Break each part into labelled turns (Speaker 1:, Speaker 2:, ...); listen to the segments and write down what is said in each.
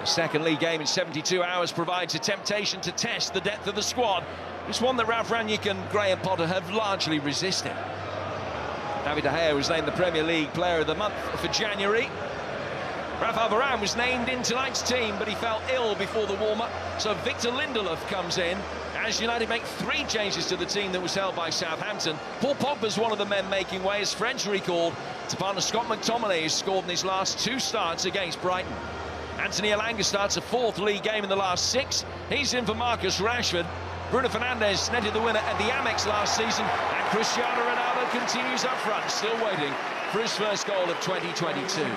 Speaker 1: The second league game in 72 hours provides a temptation to test the depth of the squad. It's one that Ralph Rangnick and Graham Potter have largely resisted. David De Gea was named the Premier League Player of the Month for January. Rafael Varane was named in tonight's team, but he fell ill before the warm-up, so Victor Lindelof comes in as United make 3 changes to the team that was held by Southampton. Paul Pogba's one of the men making way as French recalled to partner Scott McTominay, who's scored in his last 2 starts against Brighton. Anthony Elanga starts a 4th league game in the last 6. He's in for Marcus Rashford. Bruno Fernandes netted the winner at the Amex last season, and Cristiano Ronaldo continues up front, still waiting for his first goal of 2022.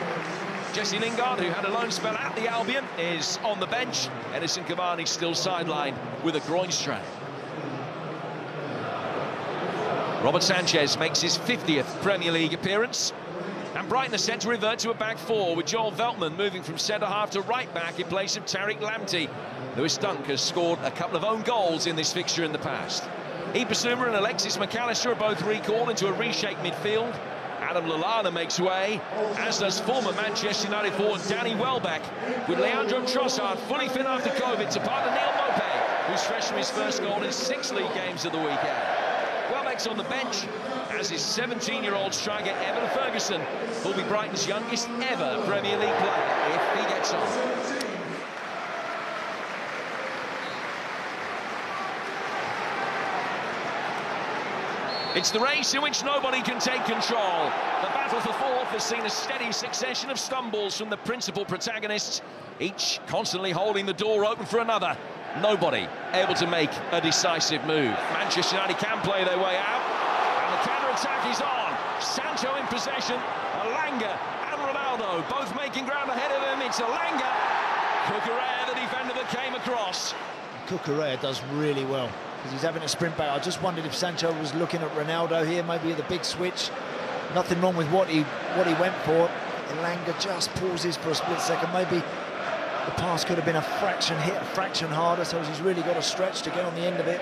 Speaker 1: Jesse Lingard, who had a loan spell at the Albion, is on the bench. Edison Cavani still sidelined with a groin strain. Robert Sanchez makes his 50th Premier League appearance. And Brighton are set to revert to a back 4, with Joel Veltman moving from centre-half to right-back in place of Tariq Lamptey. Lewis Dunk has scored a couple of own goals in this fixture in the past. Bissouma and Alexis McAllister are both recalled into a reshaped midfield. Adam Lallana makes way, as does former Manchester United forward Danny Welbeck, with Leandro Trossard fully fit after COVID to partner Neil Maupay, who's fresh from his first goal in 6 league games of the weekend. Welbeck's on the bench, as is 17-year-old striker Evan Ferguson, who'll be Brighton's youngest ever Premier League player if he gets on. It's the race in which nobody can take control. The battle for 4th has seen a steady succession of stumbles from the principal protagonists, each constantly holding the door open for another. Nobody able to make a decisive move. Manchester United can play their way out, and the counter-attack is on. Sancho in possession, Elanga and Ronaldo both making ground ahead of him. It's Elanga. Cucurella, the defender that came across.
Speaker 2: Cucurella does really well, because he's having a sprint back. I just wondered if Sancho was looking at Ronaldo here, maybe at the big switch. Nothing wrong with what he went for. Elanga just pauses for a split second. Maybe the pass could have been a fraction harder, so he's really got a stretch to get on the end of it.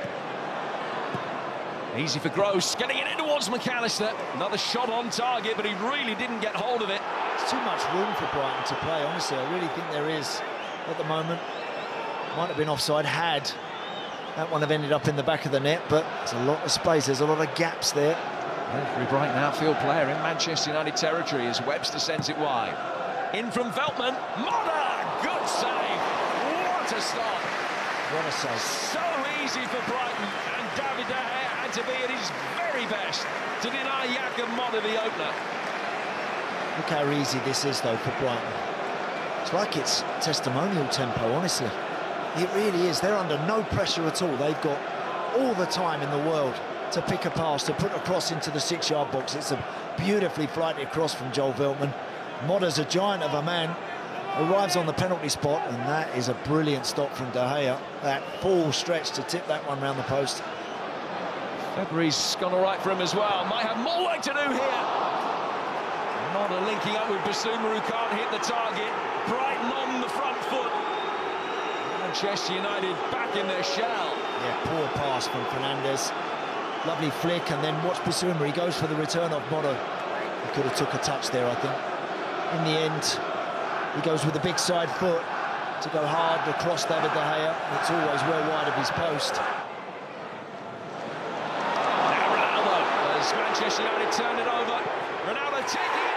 Speaker 1: Easy for Gross, getting it in towards McAllister. Another shot on target, but he really didn't get hold of it.
Speaker 2: There's too much room for Brighton to play, honestly. I really think there is at the moment. Might have been offside had that one have ended up in the back of the net, but there's a lot of space, there's a lot of gaps there.
Speaker 1: Every Brighton outfield player in Manchester United territory as Webster sends it wide. In from Veltman, Modder, good save. What a stop.
Speaker 2: What a save.
Speaker 1: So easy for Brighton, and David De Gea had to be at his very best to deny Jakob Modder the opener.
Speaker 2: Look how easy this is though for Brighton. It's like it's testimonial tempo, honestly. It really is. They're under no pressure at all. They've got all the time in the world to pick a pass, to put a cross into the 6-yard box. It's a beautifully flighted cross from Joel Veltman. Modder's a giant of a man, arrives on the penalty spot, and that is a brilliant stop from De Gea. That full stretch to tip that one round the post.
Speaker 1: February's gone all right for him as well. Might have more work to do here. Modder linking up with Bissouma, who can't hit the target. Brighton on the front foot. Manchester United back in their shell.
Speaker 2: Yeah, poor pass from Fernandes. Lovely flick, and then watch Bissouma. He goes for the return of Modder. He could have took a touch there, I think. In the end, he goes with the big side foot to go hard across David De Gea. It's always well wide of his post.
Speaker 1: Now Ronaldo, as Manchester United turn it over. Ronaldo taking it.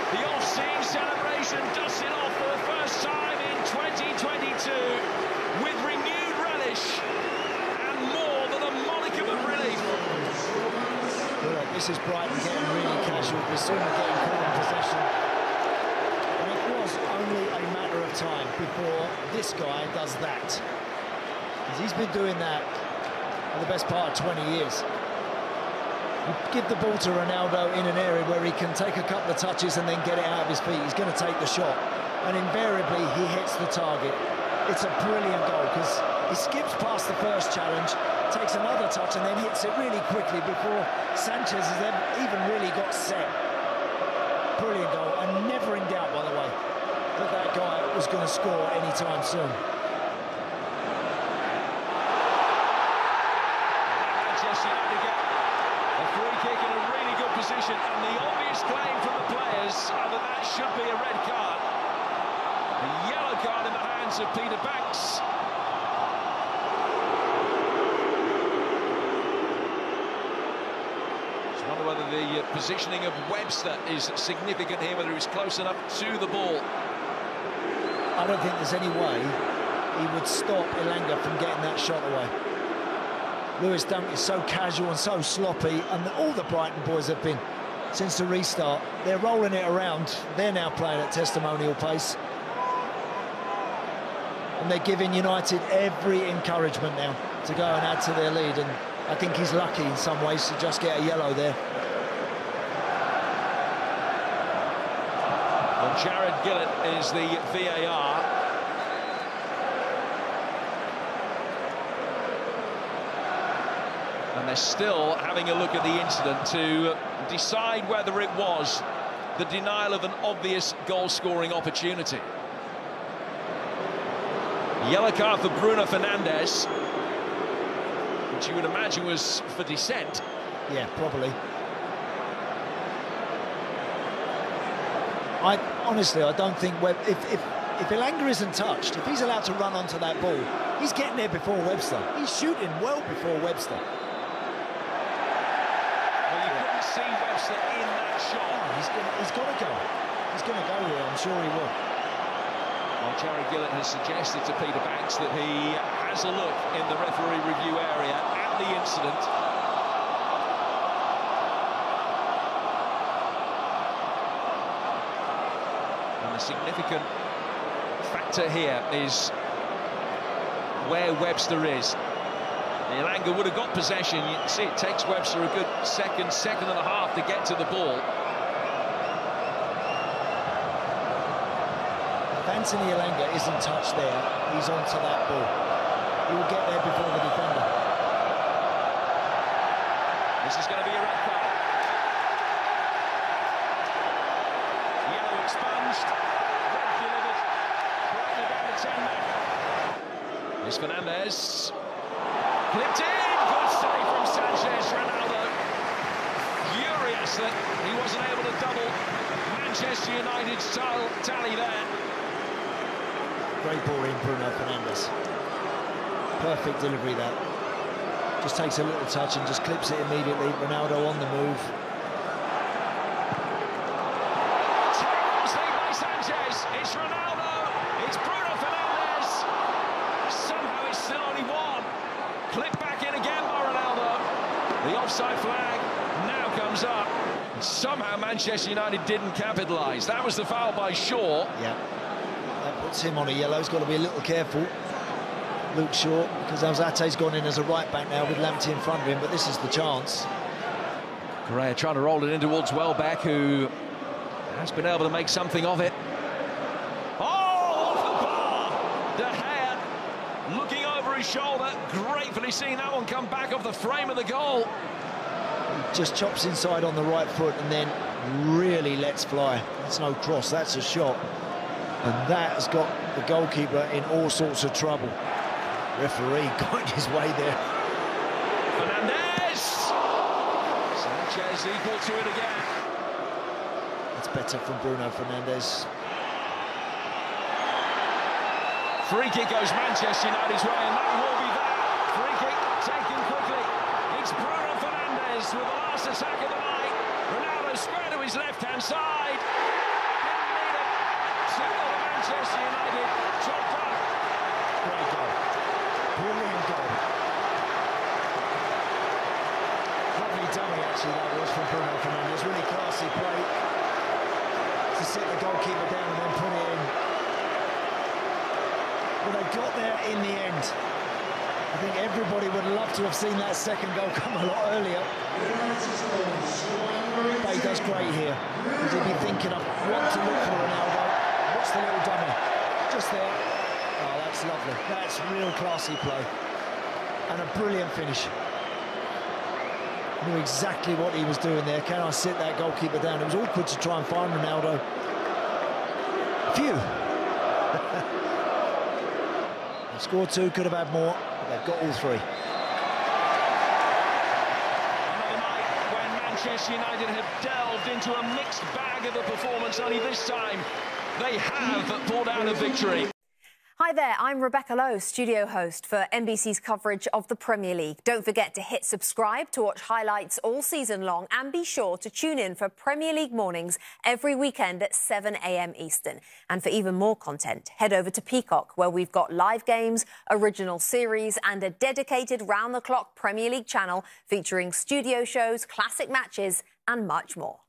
Speaker 1: The off-scene celebration dusting off for the first time in 2022 with renewed relish and more than a modicum of relief.
Speaker 2: Well, this is Brighton getting really casual. Bissouma getting caught in possession. And it was only a matter of time before this guy does that. Because he's been doing that for the best part of 20 years. Give the ball to Ronaldo in an area where he can take a couple of touches and then get it out of his feet. He's going to take the shot, and invariably he hits the target. It's a brilliant goal because he skips past the first challenge, takes another touch, and then hits it really quickly before Sanchez has even really got set. Brilliant goal, and never in doubt, by the way. that that guy was going to score anytime soon.
Speaker 1: Manchester United get a free kick in a really good position, and the obvious claim from the players are that that should be a red card. A yellow card in the hands of Peter Banks. Just wonder whether the positioning of Webster is significant here, whether he's close enough to the ball.
Speaker 2: I don't think there's any way he would stop Elanga from getting that shot away. Lewis Dunk is so casual and so sloppy, and all the Brighton boys have been since the restart. They're rolling it around. They're now playing at testimonial pace. And they're giving United every encouragement now to go and add to their lead, and I think he's lucky in some ways to just get a yellow there.
Speaker 1: Well, Jared Gillett is the VAR. And they're still having a look at the incident to decide whether it was the denial of an obvious goal-scoring opportunity. Yellow card for Bruno Fernandes, which you would imagine was for dissent.
Speaker 2: Yeah, probably. Honestly, I don't think if Elanga isn't touched, if he's allowed to run onto that ball, he's getting there before Webster. He's shooting well before Webster.
Speaker 1: Well, you couldn't see Webster in that shot.
Speaker 2: Oh, he's got to go. He's going to go here. I'm sure he will.
Speaker 1: Well, Jared Gillett has suggested to Peter Banks that he has a look in the referee review area at the incident. And the significant factor here is where Webster is. Elanga would have got possession. You can see it takes Webster a good second and a half to get to the ball.
Speaker 2: Anthony Elanga isn't touched there, he's onto that ball. He will get there before the defender.
Speaker 1: This is going to be a red card. Yellow expunged, red delivered, Brighton down to 10 men. Here's Fernandes. Clipped in, good save from Sanchez. Ronaldo furious that he wasn't able to double Manchester United's tally there.
Speaker 2: Great ball in Bruno Fernandes. Perfect delivery that. Just takes a little touch and just clips it immediately. Ronaldo on the move.
Speaker 1: Terrible save by Sanchez. It's Ronaldo. It's Bruno Fernandes. Somehow it's still only one. Clipped back in again by Ronaldo. The offside flag now comes up. Somehow Manchester United didn't capitalise. That was the foul by Shaw.
Speaker 2: Yeah. That puts him on a yellow. He's got to be a little careful, Luke Shaw, because Alzate's gone in as a right back now with Lamptey in front of him, but this is the chance.
Speaker 1: Correa trying to roll it in towards Welbeck, who has been able to make something of it. Oh, off the bar! De Gea looking over his shoulder, gratefully seeing that one come back off the frame of the goal.
Speaker 2: He just chops inside on the right foot and then really lets fly. That's no cross, that's a shot. And that has got the goalkeeper in all sorts of trouble. Referee got his way there.
Speaker 1: Fernandes! Sanchez equal to it again.
Speaker 2: It's better from Bruno Fernandes.
Speaker 1: Free kick goes Manchester United's way, and that will be that. Free kick taken quickly. It's Bruno Fernandes with the last attack of the night. Ronaldo square to his left-hand side. Manchester United chopped up.
Speaker 2: Great goal. Brilliant goal. Lovely dummy, actually, that was from Bruno Fernandes. Really classy play to sit the goalkeeper down and then put it in. Well, they got there in the end. I think everybody would love to have seen that second goal come a lot earlier. But he does great here. He'd be thinking of what to look for Ronaldo. What's the little dummy? Just there. Oh, that's lovely. That's real classy play. And a brilliant finish. Knew exactly what he was doing there. Can I sit that goalkeeper down? It was awkward to try and find Ronaldo. Phew. They scored 2, could have had more, but they've got all 3.
Speaker 1: Another night when Manchester United have delved into a mixed bag of a performance, only this time they have pulled out a victory.
Speaker 3: Hi there, I'm Rebecca Lowe, studio host for NBC's coverage of the Premier League. Don't forget to hit subscribe to watch highlights all season long, and be sure to tune in for Premier League mornings every weekend at 7 a.m. Eastern. And for even more content, head over to Peacock, where we've got live games, original series and a dedicated round-the-clock Premier League channel featuring studio shows, classic matches and much more.